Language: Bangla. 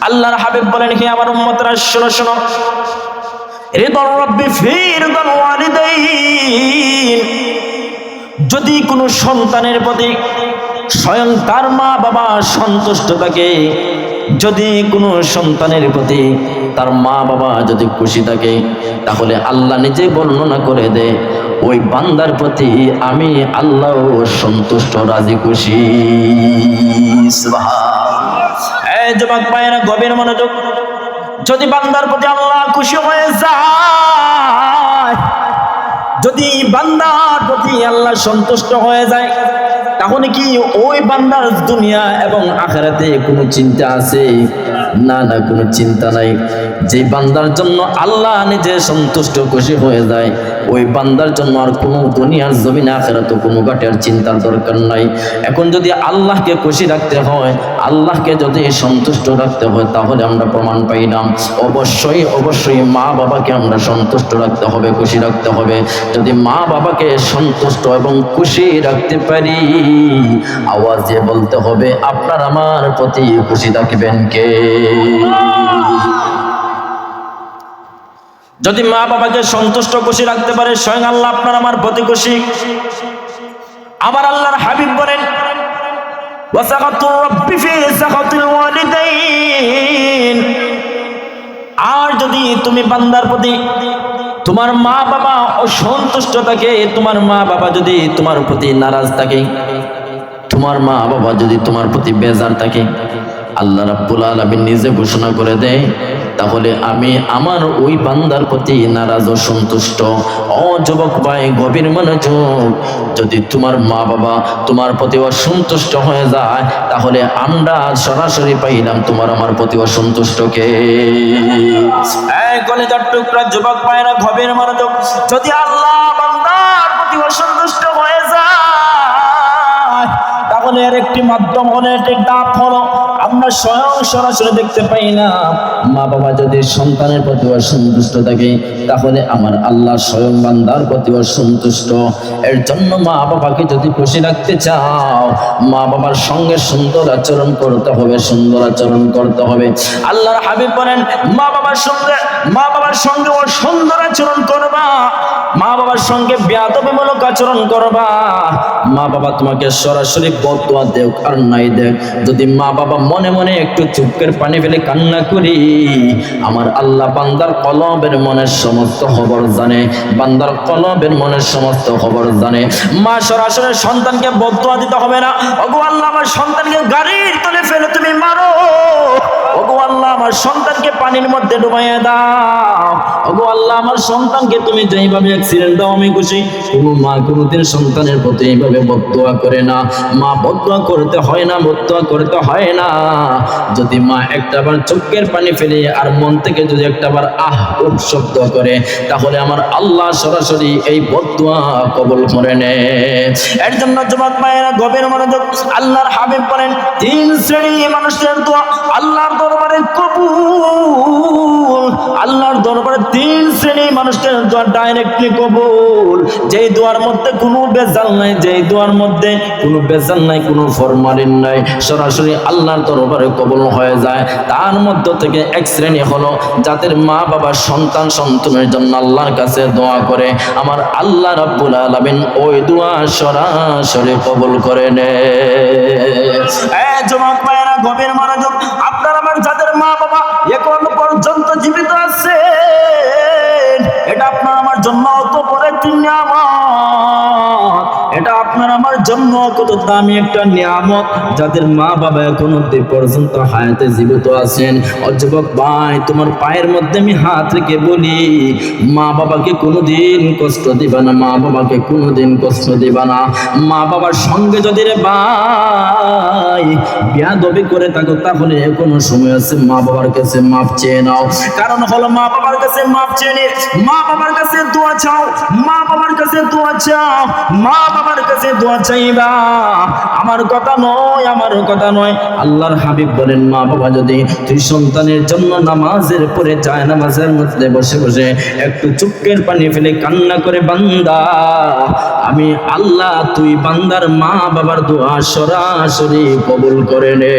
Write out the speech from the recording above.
আল্লাহর হাবিব বলেন, হে আমার উম্মতরা শোনো শোনো, রিদা রাব্বি ফি রিদাল ওয়ালিদাইন, যদি কোনো সন্তানের প্রতি স্বয়ং তার মা বাবা সন্তুষ্ট থাকে, যদি কোনো সন্তানের প্রতি তার মা বাবা যদি খুশি থাকে, তাহলে আল্লাহ নিজে বর্ণনা করে দেয় ওই বান্দার প্রতি আমি আল্লাহ সন্তুষ্ট, রাজি, খুশি। সুবহানাল্লাহ। এই যুবক ভাইয়েরা গভীর মনোযোগ, যদি বান্দার প্রতি আল্লাহ খুশি হয়ে যায়, যদি বান্দার প্রতি আল্লাহ সন্তুষ্ট হয়ে যায়, তাহলে কি ওই বান্দার দুনিয়া এবং আখিরাতে কোনো চিন্তা আছে? না না, কোনো চিন্তা নাই। যে বান্দার জন্য আল্লাহ নিজে সন্তুষ্ট খুশি হয়ে যায়, ওই বান্দার জন্য আর কোনো দুনিয়ার জমিনে আখিরাতে কোনো ঘাটের চিন্তার দরকার নাই। এখন যদি আল্লাহকে খুশি রাখতে হয়, আল্লাহকে যদি সন্তুষ্ট রাখতে হয়, তাহলে আমরা প্রমাণ পাইলাম অবশ্যই অবশ্যই মা বাবাকে আমরা সন্তুষ্ট রাখতে হবে, খুশি রাখতে হবে। যদি মা বাবাকে সন্তুষ্ট এবং খুশি রাখতে পারি, আওয়াজে বলতে হবে আপনার আমার প্রতি খুশি থাকবেন কে? যদি মা বাবাকে সন্তুষ্ট খুশি রাখতে পারে, স্বয়ং আল্লাহ আপনার আমার প্রতি খুশি। আমার আল্লাহর হাবিব বলেন, ওয়াসাকাতু রাব্বি ফি সাকাতিল ওয়ালিদাইন, আর যদি তুমি বান্দার প্রতি তোমার মা বাবা অসন্তুষ্ট থাকে, তোমার মা বাবা যদি তোমার প্রতি নারাজ থাকে, তোমার মা বাবা যদি তোমার প্রতি বেজার থাকে, আল্লাহ রাব্বুল আলামিন নিজে ঘোষণা করে দেয়, তাহলে আমি আমার ওই বান্দার প্রতি নারাজ ও সন্তুষ্ট। ও যুবক ভাই গভীর মনোযোগ, যদি তোমার মা বাবা তোমার প্রতি অসন্তুষ্ট হয়ে যায়, তাহলে আমরা সরাসরি পাইলাম তোমার আমার প্রতি অসন্তুষ্টকে। এই কলিজার টুকরা যুবক ভাইরা গভীর মনোযোগ, যদি আল্লাহ বান্দার প্রতি অসন্তুষ্ট হয়ে যায়, তাহলে এর একটি মাধ্যম হলো, একটি ডাক হলো, আমরা স্বয়ং সরাসরি দেখতে পাই না। মা বাবা যদি সন্তানের প্রতি অসন্তুষ্ট থাকে, তাহলে আমার আল্লাহ স্বয়ং বান্দার প্রতি অসন্তুষ্ট। এর জন্য মা বাবাকে যদি খুশি রাখতে চাও, মা বাবার সঙ্গে সুন্দর আচরণ করতে হবে, সুন্দর আচরণ করতে হবে। আল্লাহর হাবিব বলেন, মা বাবার সঙ্গে অসুন্দর আচরণ করবা, মা বাবার সঙ্গে বেয়াদবিমূলক আচরণ করবা, মা বাবা তোমাকে সরাসরি বদদুয়া দেখ আর নাই দেখ, যদি মা বাবা মনে মনে একটু চোখের পানি ফেলে কান্না করি, আমার আল্লাহ বান্দার কলবের মনের সমস্ত খবর জানে, বান্দার কলবের মনের সমস্ত খবর জানে। মা সরাসরি সন্তানকে বদদুয়া দিতে হবে না, ওগো আল্লাহ আমার সন্তানকে গাড়ির তলে ফেলে তুমি মারো, ওগো আল্লাহ আমার সন্তানকে পানির মধ্যে ডুবাইয়া দাও, ওগো আল্লাহ আমার সন্তানকে তুমি যেইভাবে অ্যাক্সিডেন্ট দাও আমি খুশি। কোনো মা কোনোদিন সন্তানের প্রতি এইভাবে বদদুয়া করে না। মা বদদুয়া করতে হয় না, বদদুয়া করতে হয় না। যদি মা একটাবার চোখের পানি ফেলে আর মন থেকে যদি একটাবার আহ উফ শব্দ করে, তাহলে আমার আল্লাহ সরাসরি এই বদদুয়া কবুল করে নেয়। এর জন্য যুবক ভাইয়েরা গভীর মনোযোগ, আল্লাহর হাবিব বলেন, তিন শ্রেণী মানুষের দোয়া আল্লাহর দরবারে কবুল। আল্লাহর দরবারে তিন শ্রেণী মানুষের দোয়া ডাইরেক্টলি কবুল। যেই দোয়ার মধ্যে কোনো বেজাল নাই, যেই দোয়ার মধ্যে কোনো বেজাল নাই, কোনো ফরমালিন নাই, সরাসরি আল্লাহর দরবারে কবুল হয়ে যায়। তার মধ্য থেকে এক শ্রেণী হলো যাদের মা বাবা সন্তানের জন্য আল্লাহর কাছে দোয়া করে, আমার আল্লাহ রাব্বুল আলামিন ওই দোয়া সরাসরি কবুল করে নেয়। যুবক ভাইয়েরা গভীর মনোযোগ, আপনার আমার যাদের মা বাবা এখন পর্যন্ত জীবিত আছে, এটা আপনার আমার জন্য অত বড় একটি নিয়ামত, এটা আপনার আমার জন্য কত দামি একটা নিয়ামত, যাদের মা বাবা এখন পর্যন্ত হায়াতে জীবিত আছেন। ও যুবক ভাই, তোমার পায়ের মধ্যে আমি হাত রেখে বলি, মা বাবাকে কোনোদিন কষ্ট দিবা না, মা বাবাকে কোনোদিন কষ্ট দিবা না। মা বাবার সঙ্গে যদি রে ভাই বেয়াদবি করে থাকো, তাহলে কোনো সময় আছে মা বাবার কাছে মাপ চেয়ে নাও। কারণ হলো মা বাবার কাছে মাপ চেয়ে নে, মা বাবার কাছে দোয়া চাও, মা বাবার কাছে দোয়া চাও, মা বাবার কাছে দোয়া চাইবা। আমার কথা নয়, আমার কথা নয়, আল্লাহর হাবিব বলেন, মা বাবা যদি তুই সন্তানের জন্য নামাজের পরে যায়, নামাজের মধ্যে বসে বসে একটু চোখের পানি ফেলে কান্না করে, বান্দা আমি আল্লাহ তুই বান্দার মা বাবার দোয়া সরাসরি কবুল করে নে।